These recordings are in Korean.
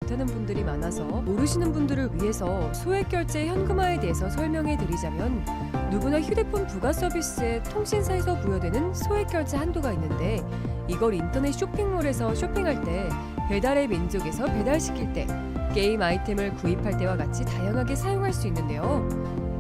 못하는 분들이 많아서 모르시는 분들을 위해서 소액결제 현금화에 대해서 설명해 드리자면, 누구나 휴대폰 부가 서비스에 통신사에서 부여되는 소액결제 한도가 있는데, 이걸 인터넷 쇼핑몰에서 쇼핑할 때, 배달의 민족에서 배달시킬 때, 게임 아이템을 구입할 때와 같이 다양하게 사용할 수 있는데요.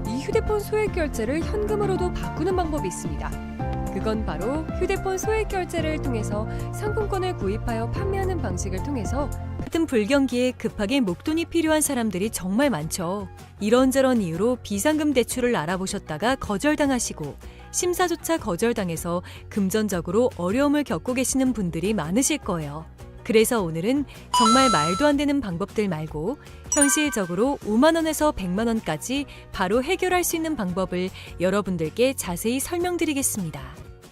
이 휴대폰 소액결제를 현금으로도 바꾸는 방법이 있습니다. 그건 바로 휴대폰 소액결제를 통해서 상품권을 구입하여 판매하는 방식을 통해서, 같은 불경기에 급하게 목돈이 필요한 사람들이 정말 많죠. 이런저런 이유로 비상금 대출을 알아보셨다가 거절당하시고, 심사조차 거절당해서 금전적으로 어려움을 겪고 계시는 분들이 많으실 거예요. 그래서 오늘은 정말 말도 안 되는 방법들 말고 현실적으로 5만 원에서 100만 원까지 바로 해결할 수 있는 방법을 여러분들께 자세히 설명드리겠습니다.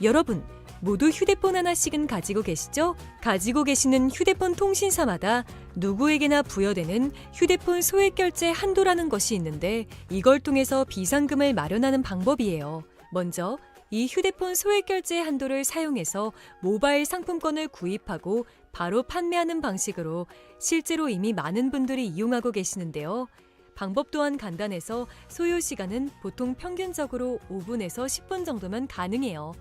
여러분, 모두 휴대폰 하나씩은 가지고 계시죠? 가지고 계시는 휴대폰 통신사마다 누구에게나 부여되는 휴대폰 소액결제 한도라는 것이 있는데, 이걸 통해서 비상금을 마련하는 방법이에요. 먼저 이 휴대폰 소액결제 한도를 사용해서 모바일 상품권을 구입하고 바로 판매하는 방식으로 실제로 이미 많은 분들이 이용하고 계시는데요. 방법 또한 간단해서 소요 시간은 보통 평균적으로 5분에서 10분 정도면 가능해요.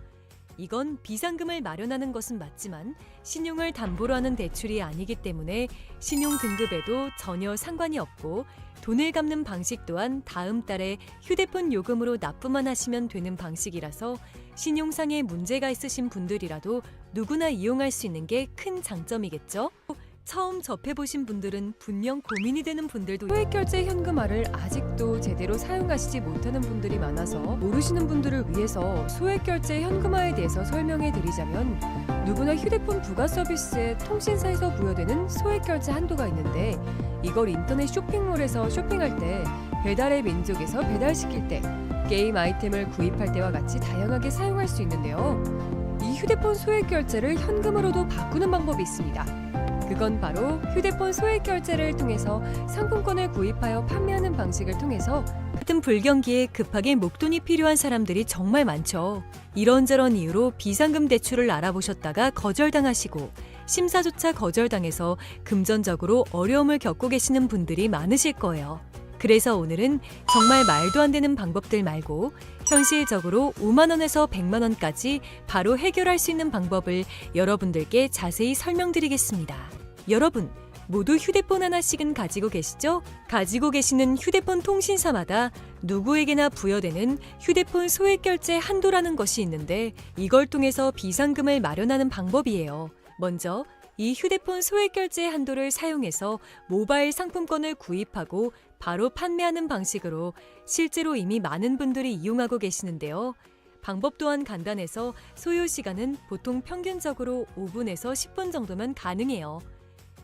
이건 비상금을 마련하는 것은 맞지만 신용을 담보로 하는 대출이 아니기 때문에 신용 등급에도 전혀 상관이 없고, 돈을 갚는 방식 또한 다음 달에 휴대폰 요금으로 납부만 하시면 되는 방식이라서 신용상의 문제가 있으신 분들이라도 누구나 이용할 수 있는 게 큰 장점이겠죠? 처음 접해보신 분들은 분명 고민이 되는 분들도, 소액결제 현금화를 아직도 제대로 사용하시지 못하는 분들이 많아서 모르시는 분들을 위해서 소액결제 현금화에 대해서 설명해 드리자면, 누구나 휴대폰 부가 서비스에 통신사에서 부여되는 소액결제 한도가 있는데, 이걸 인터넷 쇼핑몰에서 쇼핑할 때, 배달의 민족에서 배달시킬 때, 게임 아이템을 구입할 때와 같이 다양하게 사용할 수 있는데요. 이 휴대폰 소액결제를 현금으로도 바꾸는 방법이 있습니다. 그건 바로 휴대폰 소액결제를 통해서 상품권을 구입하여 판매하는 방식을 통해서, 같은 불경기에 급하게 목돈이 필요한 사람들이 정말 많죠. 이런저런 이유로 비상금 대출을 알아보셨다가 거절당하시고, 심사조차 거절당해서 금전적으로 어려움을 겪고 계시는 분들이 많으실 거예요. 그래서 오늘은 정말 말도 안 되는 방법들 말고 현실적으로 5만 원에서 100만 원까지 바로 해결할 수 있는 방법을 여러분들께 자세히 설명드리겠습니다. 여러분, 모두 휴대폰 하나씩은 가지고 계시죠? 가지고 계시는 휴대폰 통신사마다 누구에게나 부여되는 휴대폰 소액결제 한도라는 것이 있는데, 이걸 통해서 비상금을 마련하는 방법이에요. 먼저 이 휴대폰 소액결제 한도를 사용해서 모바일 상품권을 구입하고 바로 판매하는 방식으로 실제로 이미 많은 분들이 이용하고 계시는데요. 방법 또한 간단해서 소요 시간은 보통 평균적으로 5분에서 10분 정도면 가능해요.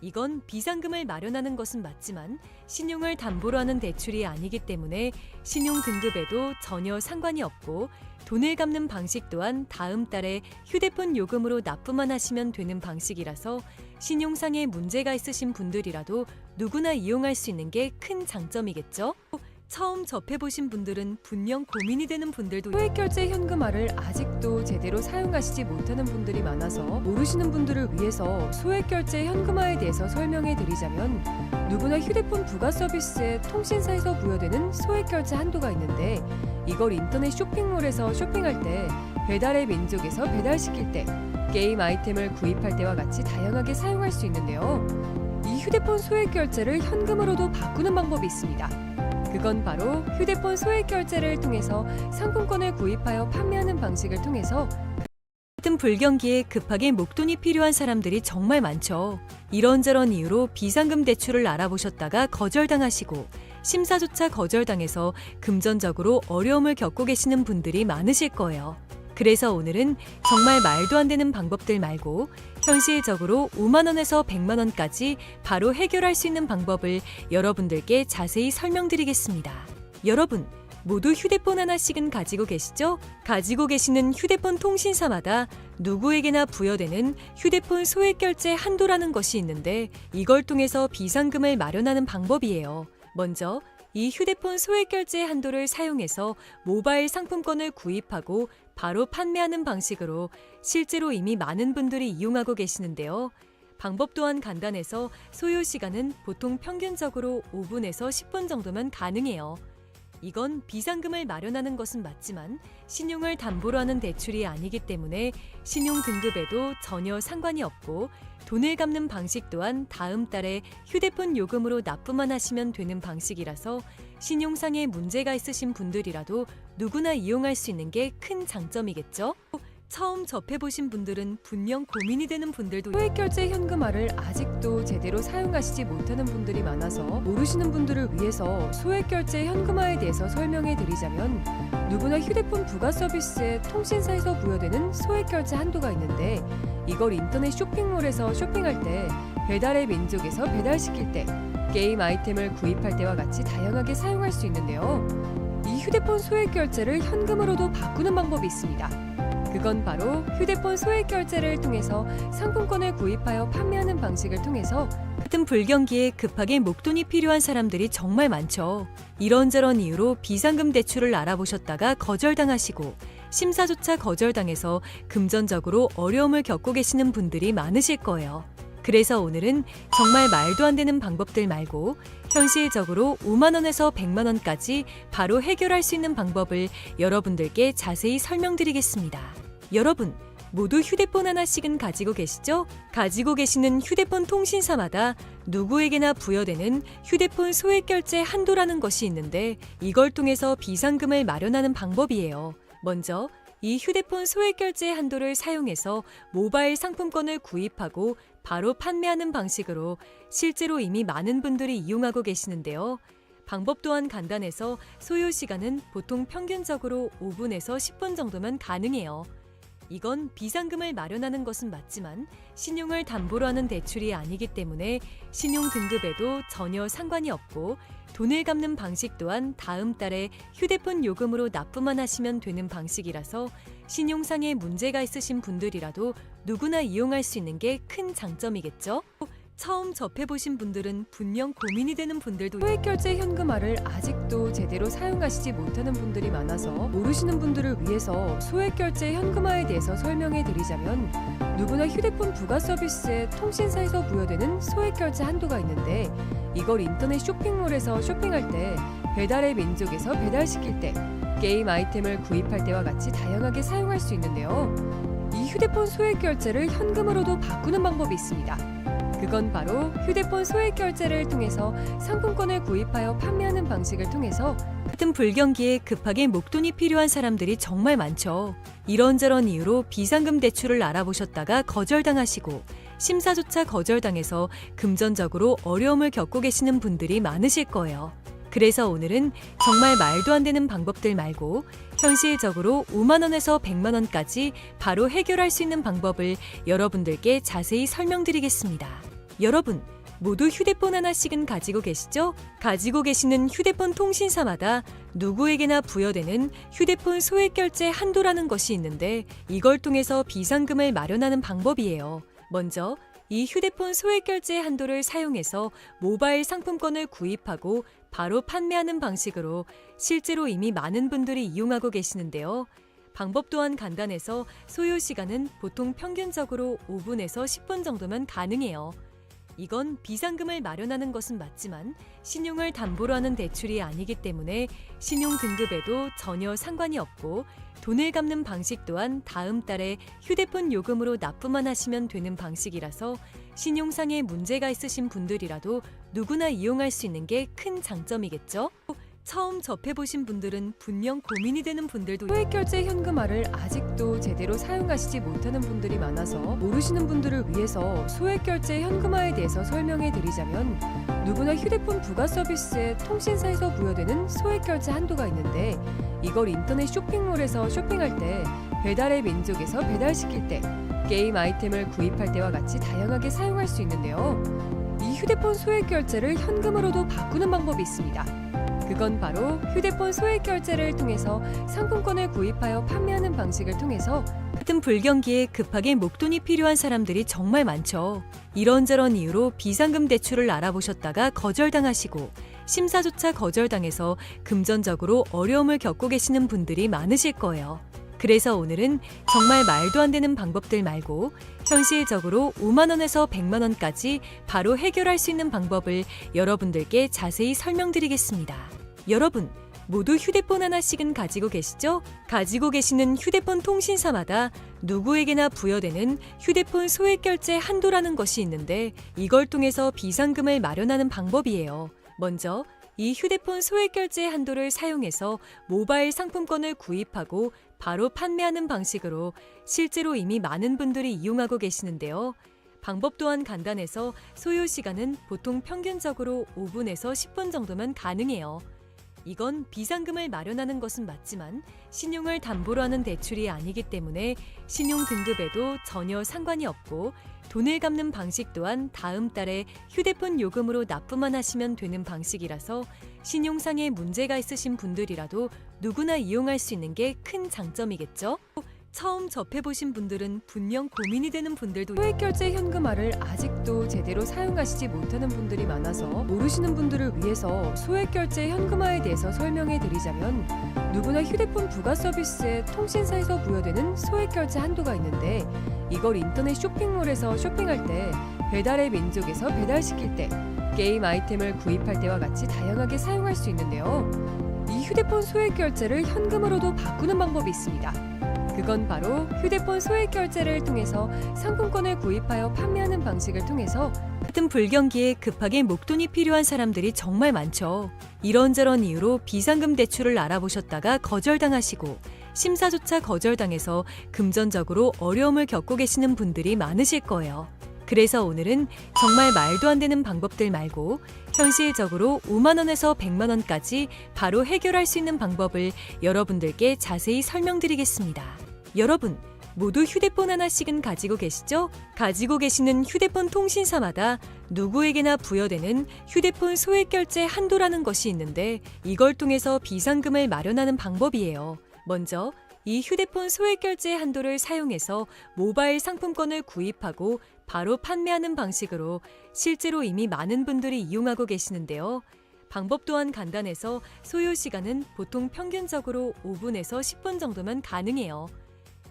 이건 비상금을 마련하는 것은 맞지만 신용을 담보로 하는 대출이 아니기 때문에 신용 등급에도 전혀 상관이 없고, 돈을 갚는 방식 또한 다음 달에 휴대폰 요금으로 납부만 하시면 되는 방식이라서 신용상의 문제가 있으신 분들이라도 누구나 이용할 수 있는 게 큰 장점이겠죠? 처음 접해보신 분들은 분명 고민이 되는 분들도, 소액결제 현금화를 아직도 제대로 사용하시지 못하는 분들이 많아서 모르시는 분들을 위해서 소액결제 현금화에 대해서 설명해 드리자면, 누구나 휴대폰 부가 서비스에 통신사에서 부여되는 소액결제 한도가 있는데, 이걸 인터넷 쇼핑몰에서 쇼핑할 때, 배달의 민족에서 배달시킬 때, 게임 아이템을 구입할 때와 같이 다양하게 사용할 수 있는데요. 이 휴대폰 소액결제를 현금으로도 바꾸는 방법이 있습니다. 그건 바로 휴대폰 소액결제를 통해서 상품권을 구입하여 판매하는 방식을 통해서, 같은 불경기에 급하게 목돈이 필요한 사람들이 정말 많죠. 이런저런 이유로 비상금 대출을 알아보셨다가 거절당하시고, 심사조차 거절당해서 금전적으로 어려움을 겪고 계시는 분들이 많으실 거예요. 그래서 오늘은 정말 말도 안 되는 방법들 말고 현실적으로 5만 원에서 100만 원까지 바로 해결할 수 있는 방법을 여러분들께 자세히 설명드리겠습니다. 여러분, 모두 휴대폰 하나씩은 가지고 계시죠? 가지고 계시는 휴대폰 통신사마다 누구에게나 부여되는 휴대폰 소액결제 한도라는 것이 있는데, 이걸 통해서 비상금을 마련하는 방법이에요. 먼저 이 휴대폰 소액결제 한도를 사용해서 모바일 상품권을 구입하고 바로 판매하는 방식으로 실제로 이미 많은 분들이 이용하고 계시는데요. 방법 또한 간단해서 소요 시간은 보통 평균적으로 5분에서 10분 정도면 가능해요. 이건 비상금을 마련하는 것은 맞지만 신용을 담보로 하는 대출이 아니기 때문에 신용 등급에도 전혀 상관이 없고 돈을 갚는 방식 또한 다음 달에 휴대폰 요금으로 납부만 하시면 되는 방식이라서 신용상에 문제가 있으신 분들이라도 누구나 이용할 수 있는 게 큰 장점이겠죠? 처음 접해보신 분들은 분명 고민이 되는 분들도 소액결제 현금화를 아직도 제대로 사용하시지 못하는 분들이 많아서 모르시는 분들을 위해서 소액결제 현금화에 대해서 설명해 드리자면 누구나 휴대폰 부가 서비스에 통신사에서 부여되는 소액결제 한도가 있는데 이걸 인터넷 쇼핑몰에서 쇼핑할 때 배달의 민족에서 배달시킬 때 게임 아이템을 구입할 때와 같이 다양하게 사용할 수 있는데요. 이 휴대폰 소액결제를 현금으로도 바꾸는 방법이 있습니다. 그건 바로 휴대폰 소액결제를 통해서 상품권을 구입하여 판매하는 방식을 통해서 같은 불경기에 급하게 목돈이 필요한 사람들이 정말 많죠. 이런저런 이유로 비상금 대출을 알아보셨다가 거절당하시고 심사조차 거절당해서 금전적으로 어려움을 겪고 계시는 분들이 많으실 거예요. 그래서 오늘은 정말 말도 안 되는 방법들 말고 현실적으로 5만 원에서 100만 원까지 바로 해결할 수 있는 방법을 여러분들께 자세히 설명드리겠습니다. 여러분, 모두 휴대폰 하나씩은 가지고 계시죠? 가지고 계시는 휴대폰 통신사마다 누구에게나 부여되는 휴대폰 소액결제 한도라는 것이 있는데 이걸 통해서 비상금을 마련하는 방법이에요. 먼저 이 휴대폰 소액결제 한도를 사용해서 모바일 상품권을 구입하고 바로 판매하는 방식으로 실제로 이미 많은 분들이 이용하고 계시는데요. 방법 또한 간단해서 소요 시간은 보통 평균적으로 5분에서 10분 정도면 가능해요. 이건 비상금을 마련하는 것은 맞지만 신용을 담보로 하는 대출이 아니기 때문에 신용 등급에도 전혀 상관이 없고 돈을 갚는 방식 또한 다음 달에 휴대폰 요금으로 납부만 하시면 되는 방식이라서 신용상에 문제가 있으신 분들이라도 누구나 이용할 수 있는 게 큰 장점이겠죠? 처음 접해보신 분들은 분명 고민이 되는 분들도 소액결제 현금화를 아직도 제대로 사용하시지 못하는 분들이 많아서 모르시는 분들을 위해서 소액결제 현금화에 대해서 설명해 드리자면 누구나 휴대폰 부가 서비스에 통신사에서 부여되는 소액결제 한도가 있는데 이걸 인터넷 쇼핑몰에서 쇼핑할 때 배달의 민족에서 배달시킬 때 게임 아이템을 구입할 때와 같이 다양하게 사용할 수 있는데요. 이 휴대폰 소액결제를 현금으로도 바꾸는 방법이 있습니다. 그건 바로 휴대폰 소액결제를 통해서 상품권을 구입하여 판매하는 방식을 통해서 같은 불경기에 급하게 목돈이 필요한 사람들이 정말 많죠. 이런저런 이유로 비상금 대출을 알아보셨다가 거절당하시고 심사조차 거절당해서 금전적으로 어려움을 겪고 계시는 분들이 많으실 거예요. 그래서 오늘은 정말 말도 안 되는 방법들 말고 현실적으로 5만 원에서 100만 원까지 바로 해결할 수 있는 방법을 여러분들께 자세히 설명드리겠습니다. 여러분, 모두 휴대폰 하나씩은 가지고 계시죠? 가지고 계시는 휴대폰 통신사마다 누구에게나 부여되는 휴대폰 소액결제 한도라는 것이 있는데 이걸 통해서 비상금을 마련하는 방법이에요. 먼저 이 휴대폰 소액결제 한도를 사용해서 모바일 상품권을 구입하고 바로 판매하는 방식으로 실제로 이미 많은 분들이 이용하고 계시는데요. 방법 또한 간단해서 소요 시간은 보통 평균적으로 5분에서 10분 정도면 가능해요. 이건 비상금을 마련하는 것은 맞지만 신용을 담보로 하는 대출이 아니기 때문에 신용 등급에도 전혀 상관이 없고 돈을 갚는 방식 또한 다음 달에 휴대폰 요금으로 납부만 하시면 되는 방식이라서 신용상에 문제가 있으신 분들이라도 누구나 이용할 수 있는 게 큰 장점이겠죠? 처음 접해보신 분들은 분명 고민이 되는 분들도 소액결제 현금화를 아직도 제대로 사용하시지 못하는 분들이 많아서 모르시는 분들을 위해서 소액결제 현금화에 대해서 설명해 드리자면 누구나 휴대폰 부가 서비스에 통신사에서 부여되는 소액결제 한도가 있는데 이걸 인터넷 쇼핑몰에서 쇼핑할 때 배달의 민족에서 배달시킬 때 게임 아이템을 구입할 때와 같이 다양하게 사용할 수 있는데요. 이 휴대폰 소액결제를 현금으로도 바꾸는 방법이 있습니다. 그건 바로 휴대폰 소액결제를 통해서 상품권을 구입하여 판매하는 방식을 통해서 같은 불경기에 급하게 목돈이 필요한 사람들이 정말 많죠. 이런저런 이유로 비상금 대출을 알아보셨다가 거절당하시고 심사조차 거절당해서 금전적으로 어려움을 겪고 계시는 분들이 많으실 거예요. 그래서 오늘은 정말 말도 안 되는 방법들 말고 현실적으로 5만 원에서 100만 원까지 바로 해결할 수 있는 방법을 여러분들께 자세히 설명드리겠습니다. 여러분, 모두 휴대폰 하나씩은 가지고 계시죠? 가지고 계시는 휴대폰 통신사마다 누구에게나 부여되는 휴대폰 소액결제 한도라는 것이 있는데 이걸 통해서 비상금을 마련하는 방법이에요. 먼저 이 휴대폰 소액결제 한도를 사용해서 모바일 상품권을 구입하고 바로 판매하는 방식으로 실제로 이미 많은 분들이 이용하고 계시는데요. 방법 또한 간단해서 소요 시간은 보통 평균적으로 5분에서 10분 정도면 가능해요. 이건 비상금을 마련하는 것은 맞지만 신용을 담보로 하는 대출이 아니기 때문에 신용 등급에도 전혀 상관이 없고 돈을 갚는 방식 또한 다음 달에 휴대폰 요금으로 납부만 하시면 되는 방식이라서 신용상에 문제가 있으신 분들이라도 누구나 이용할 수 있는 게 큰 장점이겠죠? 처음 접해보신 분들은 분명 고민이 되는 분들도 소액결제 현금화를 아직도 제대로 사용하시지 못하는 분들이 많아서 모르시는 분들을 위해서 소액결제 현금화에 대해서 설명해 드리자면 누구나 휴대폰 부가 서비스에 통신사에서 부여되는 소액결제 한도가 있는데 이걸 인터넷 쇼핑몰에서 쇼핑할 때 배달의 민족에서 배달시킬 때 게임 아이템을 구입할 때와 같이 다양하게 사용할 수 있는데요. 이 휴대폰 소액결제를 현금으로도 바꾸는 방법이 있습니다. 그건 바로 휴대폰 소액결제를 통해서 상품권을 구입하여 판매하는 방식을 통해서 같은 불경기에 급하게 목돈이 필요한 사람들이 정말 많죠. 이런저런 이유로 비상금 대출을 알아보셨다가 거절당하시고 심사조차 거절당해서 금전적으로 어려움을 겪고 계시는 분들이 많으실 거예요. 그래서 오늘은 정말 말도 안 되는 방법들 말고 현실적으로 5만 원에서 100만 원까지 바로 해결할 수 있는 방법을 여러분들께 자세히 설명드리겠습니다. 여러분, 모두 휴대폰 하나씩은 가지고 계시죠? 가지고 계시는 휴대폰 통신사마다 누구에게나 부여되는 휴대폰 소액결제 한도라는 것이 있는데 이걸 통해서 비상금을 마련하는 방법이에요. 먼저 이 휴대폰 소액결제 한도를 사용해서 모바일 상품권을 구입하고 바로 판매하는 방식으로 실제로 이미 많은 분들이 이용하고 계시는데요. 방법 또한 간단해서 소요 시간은 보통 평균적으로 5분에서 10분 정도면 가능해요.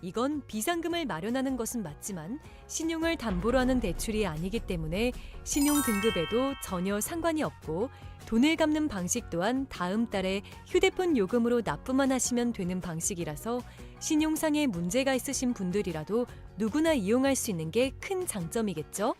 이건 비상금을 마련하는 것은 맞지만 신용을 담보로 하는 대출이 아니기 때문에 신용 등급에도 전혀 상관이 없고 돈을 갚는 방식 또한 다음 달에 휴대폰 요금으로 납부만 하시면 되는 방식이라서 신용상에 문제가 있으신 분들이라도 누구나 이용할 수 있는 게 큰 장점이겠죠?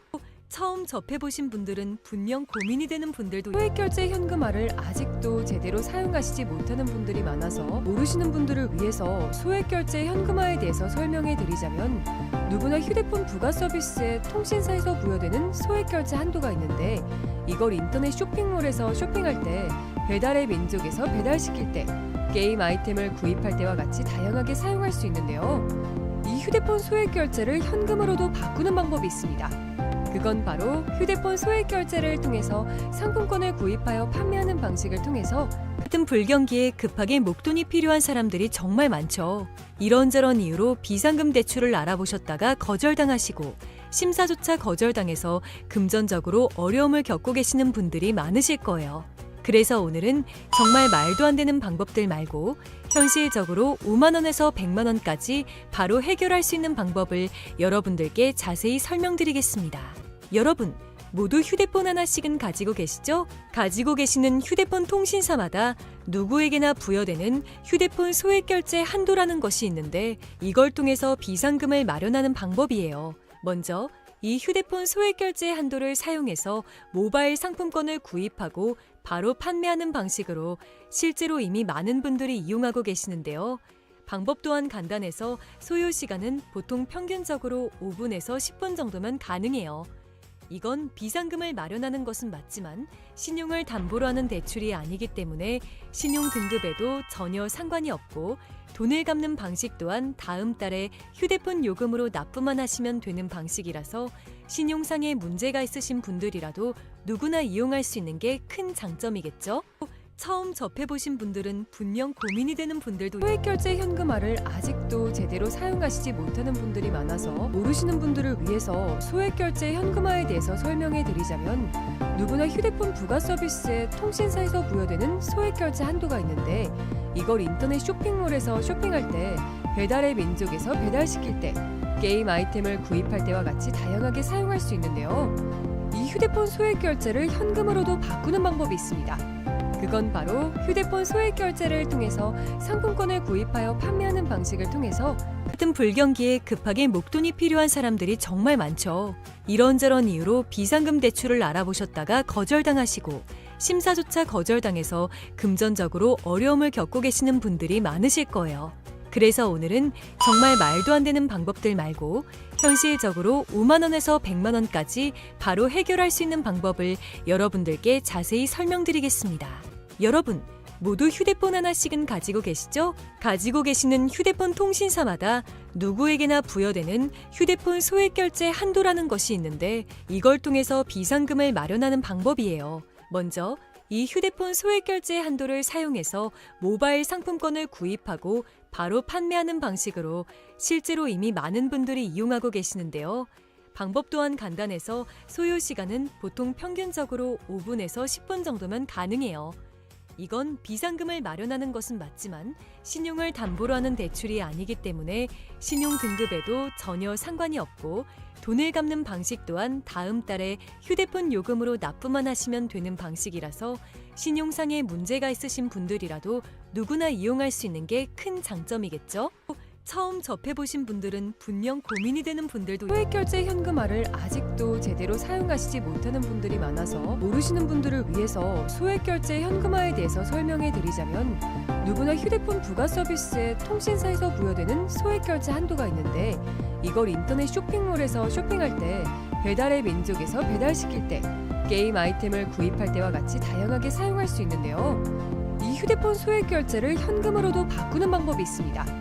처음 접해보신 분들은 분명 고민이 되는 분들도 소액결제 현금화를 아직도 제대로 사용하시지 못하는 분들이 많아서 모르시는 분들을 위해서 소액결제 현금화에 대해서 설명해 드리자면 누구나 휴대폰 부가 서비스에 통신사에서 부여되는 소액결제 한도가 있는데 이걸 인터넷 쇼핑몰에서 쇼핑할 때 배달의 민족에서 배달시킬 때 게임 아이템을 구입할 때와 같이 다양하게 사용할 수 있는데요. 이 휴대폰 소액결제를 현금으로도 바꾸는 방법이 있습니다. 그건 바로 휴대폰 소액결제를 통해서 상품권을 구입하여 판매하는 방식을 통해서 같은 불경기에 급하게 목돈이 필요한 사람들이 정말 많죠. 이런저런 이유로 비상금 대출을 알아보셨다가 거절당하시고 심사조차 거절당해서 금전적으로 어려움을 겪고 계시는 분들이 많으실 거예요. 그래서 오늘은 정말 말도 안 되는 방법들 말고 현실적으로 5만 원에서 100만 원까지 바로 해결할 수 있는 방법을 여러분들께 자세히 설명드리겠습니다. 여러분, 모두 휴대폰 하나씩은 가지고 계시죠? 가지고 계시는 휴대폰 통신사마다 누구에게나 부여되는 휴대폰 소액결제 한도라는 것이 있는데 이걸 통해서 비상금을 마련하는 방법이에요. 먼저 이 휴대폰 소액결제 한도를 사용해서 모바일 상품권을 구입하고 바로 판매하는 방식으로 실제로 이미 많은 분들이 이용하고 계시는데요. 방법 또한 간단해서 소요 시간은 보통 평균적으로 5분에서 10분 정도면 가능해요. 이건 비상금을 마련하는 것은 맞지만 신용을 담보로 하는 대출이 아니기 때문에 신용 등급에도 전혀 상관이 없고 돈을 갚는 방식 또한 다음 달에 휴대폰 요금으로 납부만 하시면 되는 방식이라서 신용상에 문제가 있으신 분들이라도 누구나 이용할 수 있는 게 큰 장점이겠죠? 처음 접해보신 분들은 분명 고민이 되는 분들도 소액결제 현금화를 아직도 제대로 사용하시지 못하는 분들이 많아서 모르시는 분들을 위해서 소액결제 현금화에 대해서 설명해 드리자면 누구나 휴대폰 부가 서비스에 통신사에서 부여되는 소액 결제 한도가 있는데 이걸 인터넷 쇼핑몰에서 쇼핑할 때, 배달의 민족에서 배달시킬 때, 게임 아이템을 구입할 때와 같이 다양하게 사용할 수 있는데요. 이 휴대폰 소액 결제를 현금으로도 바꾸는 방법이 있습니다. 그건 바로 휴대폰 소액 결제를 통해서 상품권을 구입하여 판매하는 방식을 통해서 같은 불경기에 급하게 목돈이 필요한 사람들이 정말 많죠. 이런저런 이유로 비상금 대출을 알아보셨다가 거절당하시고 심사조차 거절당해서 금전적으로 어려움을 겪고 계시는 분들이 많으실 거예요. 그래서 오늘은 정말 말도 안 되는 방법들 말고 현실적으로 5만 원에서 100만 원까지 바로 해결할 수 있는 방법을 여러분들께 자세히 설명드리겠습니다. 여러분, 모두 휴대폰 하나씩은 가지고 계시죠? 가지고 계시는 휴대폰 통신사마다 누구에게나 부여되는 휴대폰 소액 결제 한도라는 것이 있는데 이걸 통해서 비상금을 마련하는 방법이에요. 먼저 이 휴대폰 소액 결제 한도를 사용해서 모바일 상품권을 구입하고 바로 판매하는 방식으로 실제로 이미 많은 분들이 이용하고 계시는데요. 방법 또한 간단해서 소요 시간은 보통 평균적으로 5분에서 10분 정도면 가능해요. 이건 비상금을 마련하는 것은 맞지만 신용을 담보로 하는 대출이 아니기 때문에 신용 등급에도 전혀 상관이 없고 돈을 갚는 방식 또한 다음 달에 휴대폰 요금으로 납부만 하시면 되는 방식이라서 신용상의 문제가 있으신 분들이라도 누구나 이용할 수 있는 게 큰 장점이겠죠? 처음 접해보신 분들은 분명 고민이 되는 분들도 소액결제 현금화를 아직도 제대로 사용하시지 못하는 분들이 많아서 모르시는 분들을 위해서 소액결제 현금화에 대해서 설명해 드리자면, 누구나 휴대폰 부가 서비스에 통신사에서 부여되는 소액결제 한도가 있는데 이걸 인터넷 쇼핑몰에서 쇼핑할 때, 배달의 민족에서 배달시킬 때, 게임 아이템을 구입할 때와 같이 다양하게 사용할 수 있는데요. 이 휴대폰 소액결제를 현금으로도 바꾸는 방법이 있습니다.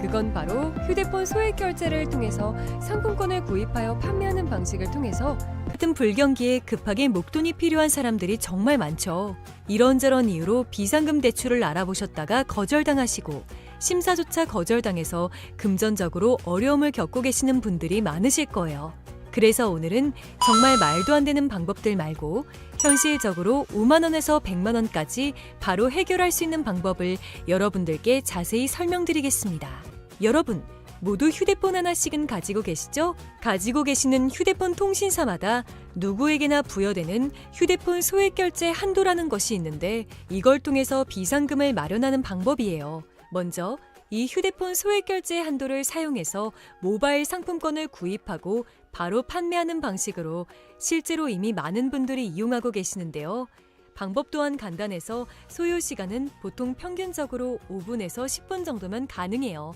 그건 바로 휴대폰 소액 결제를 통해서 상품권을 구입하여 판매하는 방식을 통해서 같은 불경기에 급하게 목돈이 필요한 사람들이 정말 많죠. 이런저런 이유로 비상금 대출을 알아보셨다가 거절당하시고 심사조차 거절당해서 금전적으로 어려움을 겪고 계시는 분들이 많으실 거예요. 그래서 오늘은 정말 말도 안 되는 방법들 말고 현실적으로 5만 원에서 100만 원까지 바로 해결할 수 있는 방법을 여러분들께 자세히 설명드리겠습니다. 여러분, 모두 휴대폰 하나씩은 가지고 계시죠? 가지고 계시는 휴대폰 통신사마다 누구에게나 부여되는 휴대폰 소액 결제 한도라는 것이 있는데 이걸 통해서 비상금을 마련하는 방법이에요. 먼저 이 휴대폰 소액 결제 한도를 사용해서 모바일 상품권을 구입하고 바로 판매하는 방식으로 실제로 이미 많은 분들이 이용하고 계시는데요. 방법 또한 간단해서 소요 시간은 보통 평균적으로 5분에서 10분 정도면 가능해요.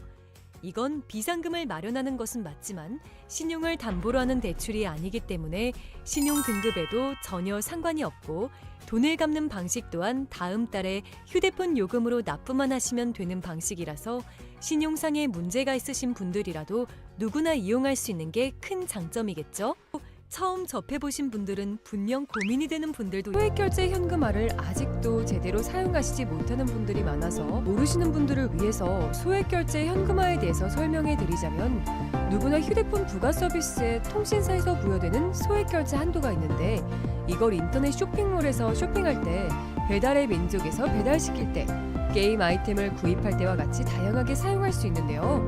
이건 비상금을 마련하는 것은 맞지만 신용을 담보로 하는 대출이 아니기 때문에 신용 등급에도 전혀 상관이 없고 돈을 갚는 방식 또한 다음 달에 휴대폰 요금으로 납부만 하시면 되는 방식이라서 신용상의 문제가 있으신 분들이라도 누구나 이용할 수 있는 게 큰 장점이겠죠? 처음 접해보신 분들은 분명 고민이 되는 분들도 소액결제 현금화를 아직도 제대로 사용하시지 못하는 분들이 많아서 모르시는 분들을 위해서 소액결제 현금화에 대해서 설명해 드리자면, 누구나 휴대폰 부가 서비스에 통신사에서 부여되는 소액결제 한도가 있는데 이걸 인터넷 쇼핑몰에서 쇼핑할 때, 배달의 민족에서 배달시킬 때, 게임 아이템을 구입할 때와 같이 다양하게 사용할 수 있는데요.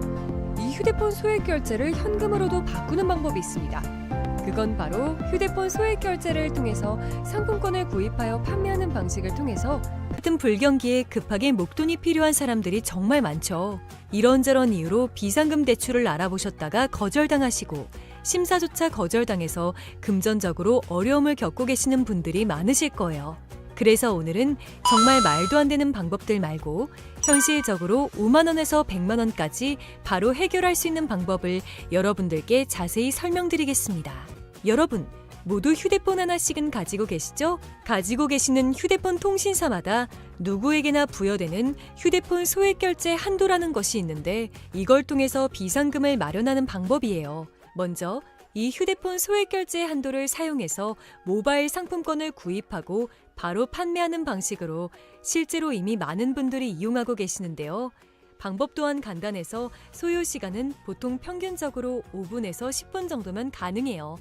이 휴대폰 소액결제를 현금으로도 바꾸는 방법이 있습니다. 그건 바로 휴대폰 소액 결제를 통해서 상품권을 구입하여 판매하는 방식을 통해서 같은 불경기에 급하게 목돈이 필요한 사람들이 정말 많죠. 이런저런 이유로 비상금 대출을 알아보셨다가 거절당하시고 심사조차 거절당해서 금전적으로 어려움을 겪고 계시는 분들이 많으실 거예요. 그래서 오늘은 정말 말도 안 되는 방법들 말고 현실적으로 5만 원에서 100만 원까지 바로 해결할 수 있는 방법을 여러분들께 자세히 설명드리겠습니다. 여러분, 모두 휴대폰 하나씩은 가지고 계시죠? 가지고 계시는 휴대폰 통신사마다 누구에게나 부여되는 휴대폰 소액 결제 한도라는 것이 있는데 이걸 통해서 비상금을 마련하는 방법이에요. 먼저 이 휴대폰 소액 결제 한도를 사용해서 모바일 상품권을 구입하고 바로 판매하는 방식으로 실제로 이미 많은 분들이 이용하고 계시는데요. 방법 또한 간단해서 소요 시간은 보통 평균적으로 5분에서 10분 정도면 가능해요.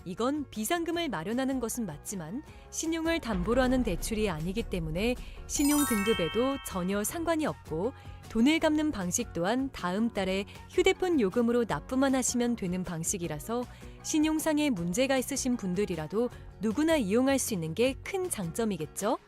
이건 비상금을 마련하는 것은 맞지만 신용을 담보로 하는 대출이 아니기 때문에 신용 등급에도 전혀 상관이 없고 돈을 갚는 방식 또한 다음 달에 휴대폰 요금으로 납부만 하시면 되는 방식이라서 신용상에 문제가 있으신 분들이라도 누구나 이용할 수 있는 게 큰 장점이겠죠?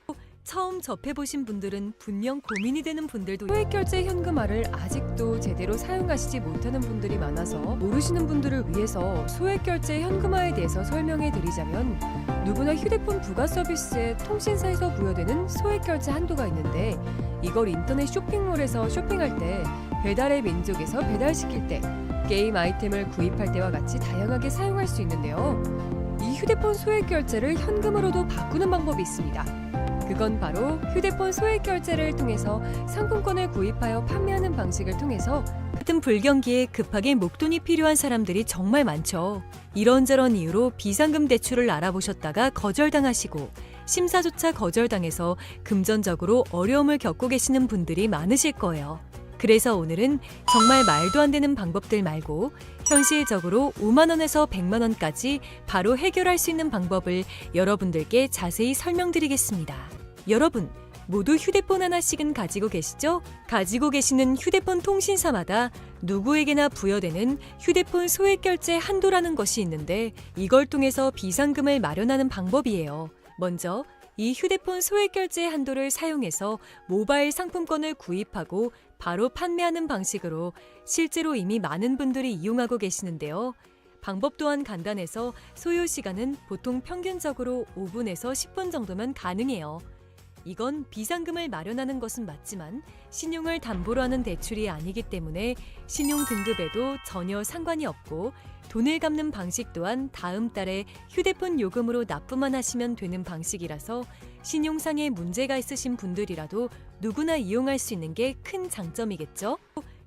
처음 접해보신 분들은 분명 고민이 되는 분들도 소액결제 현금화를 아직도 제대로 사용하시지 못하는 분들이 많아서 모르시는 분들을 위해서 소액결제 현금화에 대해서 설명해 드리자면 누구나 휴대폰 부가 서비스에 통신사에서 부여되는 소액결제 한도가 있는데 이걸 인터넷 쇼핑몰에서 쇼핑할 때 배달의 민족에서 배달시킬 때 게임 아이템을 구입할 때와 같이 다양하게 사용할 수 있는데요. 이 휴대폰 소액결제를 현금으로도 바꾸는 방법이 있습니다. 그건 바로 휴대폰 소액결제를 통해서 상품권을 구입하여 판매하는 방식을 통해서 같은 불경기에 급하게 목돈이 필요한 사람들이 정말 많죠. 이런저런 이유로 비상금 대출을 알아보셨다가 거절당하시고 심사조차 거절당해서 금전적으로 어려움을 겪고 계시는 분들이 많으실 거예요. 그래서 오늘은 정말 말도 안 되는 방법들 말고 현실적으로 5만 원에서 100만 원까지 바로 해결할 수 있는 방법을 여러분들께 자세히 설명드리겠습니다. 여러분, 모두 휴대폰 하나씩은 가지고 계시죠? 가지고 계시는 휴대폰 통신사마다 누구에게나 부여되는 휴대폰 소액결제 한도라는 것이 있는데 이걸 통해서 비상금을 마련하는 방법이에요. 먼저 이 휴대폰 소액결제 한도를 사용해서 모바일 상품권을 구입하고 바로 판매하는 방식으로 실제로 이미 많은 분들이 이용하고 계시는데요. 방법 또한 간단해서 소요 시간은 보통 평균적으로 5분에서 10분 정도면 가능해요. 이건 비상금을 마련하는 것은 맞지만 신용을 담보로 하는 대출이 아니기 때문에 신용 등급에도 전혀 상관이 없고 돈을 갚는 방식 또한 다음 달에 휴대폰 요금으로 납부만 하시면 되는 방식이라서 신용상에 문제가 있으신 분들이라도 누구나 이용할 수 있는 게 큰 장점이겠죠?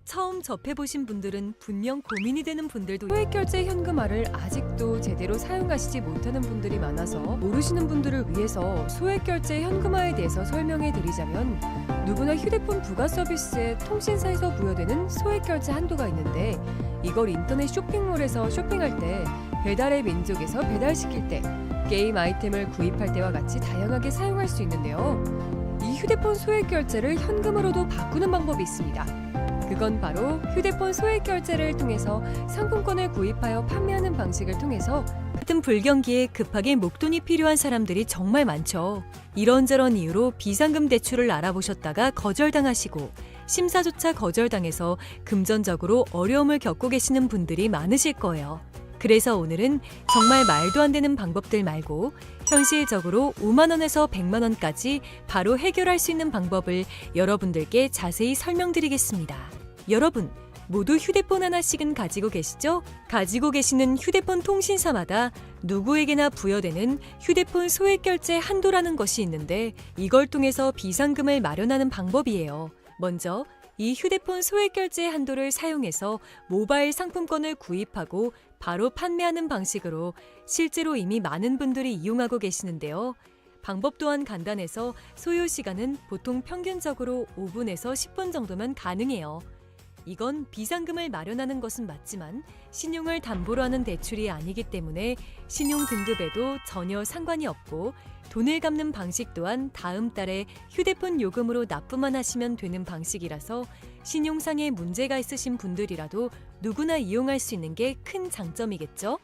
처음 접해보신 분들은 분명 고민이 되는 분들도 소액결제 현금화를 아직도 제대로 사용하시지 못하는 분들이 많아서 모르시는 분들을 위해서 소액결제 현금화에 대해서 설명해 드리자면 누구나 휴대폰 부가 서비스에 통신사에서 부여되는 소액결제 한도가 있는데 이걸 인터넷 쇼핑몰에서 쇼핑할 때 배달의 민족에서 배달시킬 때 게임 아이템을 구입할 때와 같이 다양하게 사용할 수 있는데요. 이 휴대폰 소액결제를 현금으로도 바꾸는 방법이 있습니다. 그건 바로 휴대폰 소액결제를 통해서 상품권을 구입하여 판매하는 방식을 통해서 같은 불경기에 급하게 목돈이 필요한 사람들이 정말 많죠. 이런저런 이유로 비상금 대출을 알아보셨다가 거절당하시고 심사조차 거절당해서 금전적으로 어려움을 겪고 계시는 분들이 많으실 거예요. 그래서 오늘은 정말 말도 안 되는 방법들 말고 현실적으로 5만 원에서 100만 원까지 바로 해결할 수 있는 방법을 여러분들께 자세히 설명드리겠습니다. 여러분, 모두 휴대폰 하나씩은 가지고 계시죠? 가지고 계시는 휴대폰 통신사마다 누구에게나 부여되는 휴대폰 소액결제 한도라는 것이 있는데 이걸 통해서 비상금을 마련하는 방법이에요. 먼저 이 휴대폰 소액결제 한도를 사용해서 모바일 상품권을 구입하고 바로 판매하는 방식으로 실제로 이미 많은 분들이 이용하고 계시는데요. 방법 또한 간단해서 소요 시간은 보통 평균적으로 5분에서 10분 정도면 가능해요. 이건 비상금을 마련하는 것은 맞지만 신용을 담보로 하는 대출이 아니기 때문에 신용 등급에도 전혀 상관이 없고 돈을 갚는 방식 또한 다음 달에 휴대폰 요금으로 납부만 하시면 되는 방식이라서 신용상에 문제가 있으신 분들이라도 누구나 이용할 수 있는 게 큰 장점이겠죠?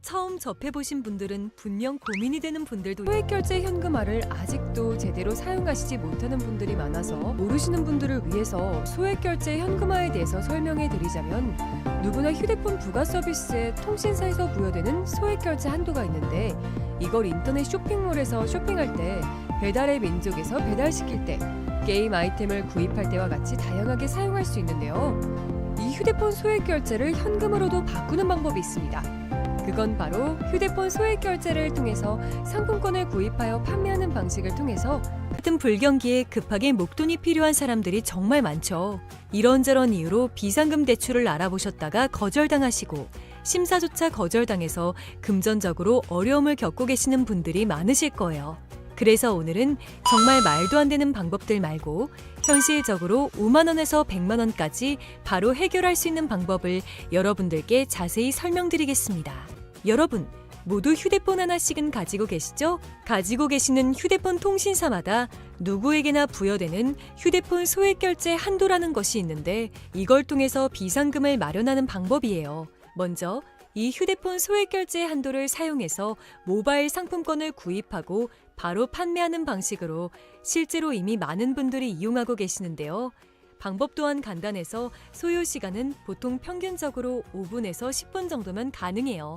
처음 접해보신 분들은 분명 고민이 되는 분들도 소액결제 현금화를 아직도 제대로 사용하시지 못하는 분들이 많아서 모르시는 분들을 위해서 소액결제 현금화에 대해서 설명해 드리자면 누구나 휴대폰 부가 서비스에 통신사에서 부여되는 소액결제 한도가 있는데 이걸 인터넷 쇼핑몰에서 쇼핑할 때 배달의 민족에서 배달시킬 때 게임 아이템을 구입할 때와 같이 다양하게 사용할 수 있는데요. 이 휴대폰 소액결제를 현금으로도 바꾸는 방법이 있습니다. 그건 바로 휴대폰 소액결제를 통해서 상품권을 구입하여 판매하는 방식을 통해서 같은 불경기에 급하게 목돈이 필요한 사람들이 정말 많죠. 이런저런 이유로 비상금 대출을 알아보셨다가 거절당하시고 심사조차 거절당해서 금전적으로 어려움을 겪고 계시는 분들이 많으실 거예요. 그래서 오늘은 정말 말도 안 되는 방법들 말고 현실적으로 5만 원에서 100만 원까지 바로 해결할 수 있는 방법을 여러분들께 자세히 설명드리겠습니다. 여러분, 모두 휴대폰 하나씩은 가지고 계시죠? 가지고 계시는 휴대폰 통신사마다 누구에게나 부여되는 휴대폰 소액 결제 한도라는 것이 있는데 이걸 통해서 비상금을 마련하는 방법이에요. 먼저 이 휴대폰 소액 결제 한도를 사용해서 모바일 상품권을 구입하고 바로 판매하는 방식으로 실제로 이미 많은 분들이 이용하고 계시는데요. 방법 또한 간단해서 소요 시간은 보통 평균적으로 5분에서 10분 정도면 가능해요.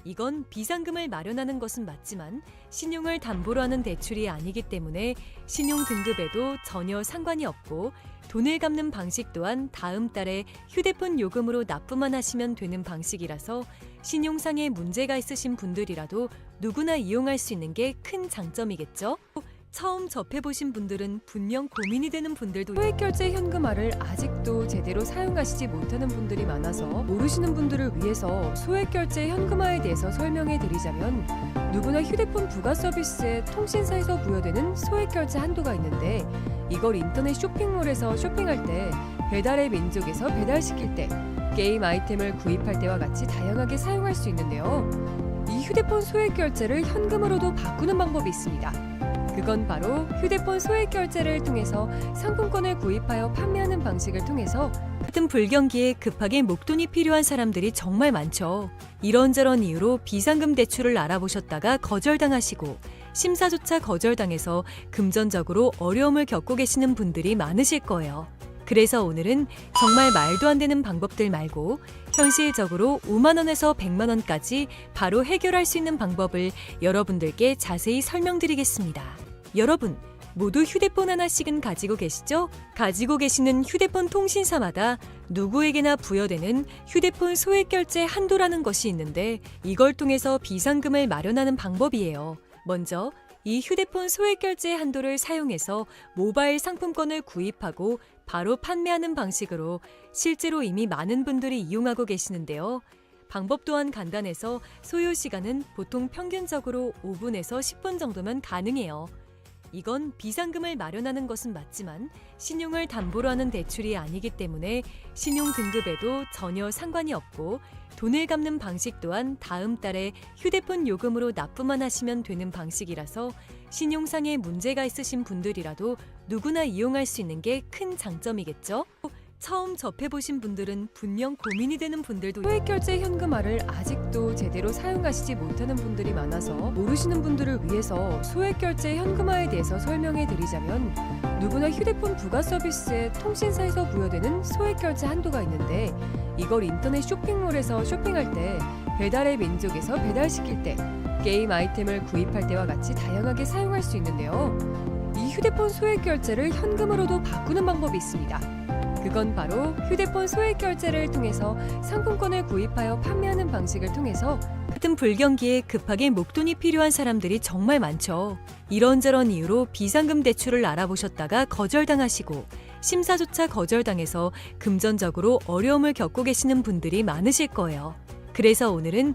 이건 비상금을 마련하는 것은 맞지만 신용을 담보로 하는 대출이 아니기 때문에 신용 등급에도 전혀 상관이 없고 돈을 갚는 방식 또한 다음 달에 휴대폰 요금으로 납부만 하시면 되는 방식이라서 신용상에 문제가 있으신 분들이라도 누구나 이용할 수 있는 게 큰 장점이겠죠? 처음 접해보신 분들은 분명 고민이 되는 분들도 소액결제 현금화를 아직도 제대로 사용하시지 못하는 분들이 많아서 모르시는 분들을 위해서 소액결제 현금화에 대해서 설명해 드리자면 누구나 휴대폰 부가 서비스에 통신사에서 부여되는 소액결제 한도가 있는데 이걸 인터넷 쇼핑몰에서 쇼핑할 때 배달의 민족에서 배달시킬 때 게임 아이템을 구입할 때와 같이 다양하게 사용할 수 있는데요. 이 휴대폰 소액결제를 현금으로도 바꾸는 방법이 있습니다. 그건 바로 휴대폰 소액 결제를 통해서 상품권을 구입하여 판매하는 방식을 통해서 같은 불경기에 급하게 목돈이 필요한 사람들이 정말 많죠. 이런저런 이유로 비상금 대출을 알아보셨다가 거절당하시고 심사조차 거절당해서 금전적으로 어려움을 겪고 계시는 분들이 많으실 거예요. 그래서 오늘은 정말 말도 안 되는 방법들 말고 현실적으로 5만 원에서 100만 원까지 바로 해결할 수 있는 방법을 여러분들께 자세히 설명드리겠습니다. 여러분, 모두 휴대폰 하나씩은 가지고 계시죠? 가지고 계시는 휴대폰 통신사마다 누구에게나 부여되는 휴대폰 소액 결제 한도라는 것이 있는데 이걸 통해서 비상금을 마련하는 방법이에요. 먼저 이 휴대폰 소액 결제 한도를 사용해서 모바일 상품권을 구입하고 바로 판매하는 방식으로 실제로 이미 많은 분들이 이용하고 계시는데요. 방법 또한 간단해서 소요 시간은 보통 평균적으로 5분에서 10분 정도면 가능해요. 이건 비상금을 마련하는 것은 맞지만 신용을 담보로 하는 대출이 아니기 때문에 신용 등급에도 전혀 상관이 없고 돈을 갚는 방식 또한 다음 달에 휴대폰 요금으로 납부만 하시면 되는 방식이라서 신용상에 문제가 있으신 분들이라도 누구나 이용할 수 있는 게 큰 장점이겠죠? 처음 접해보신 분들은 분명 고민이 되는 분들도 소액결제 현금화를 아직도 제대로 사용하시지 못하는 분들이 많아서 모르시는 분들을 위해서 소액결제 현금화에 대해서 설명해 드리자면 누구나 휴대폰 부가 서비스에 통신사에서 부여되는 소액결제 한도가 있는데 이걸 인터넷 쇼핑몰에서 쇼핑할 때 배달의 민족에서 배달시킬 때 게임 아이템을 구입할 때와 같이 다양하게 사용할 수 있는데요. 이 휴대폰 소액결제를 현금으로도 바꾸는 방법이 있습니다. 그건 바로 휴대폰 소액 결제를 통해서 상품권을 구입하여 판매하는 방식을 통해서 같은 불경기에 급하게 목돈이 필요한 사람들이 정말 많죠. 이런저런 이유로 비상금 대출을 알아보셨다가 거절당하시고 심사조차 거절당해서 금전적으로 어려움을 겪고 계시는 분들이 많으실 거예요. 그래서 오늘은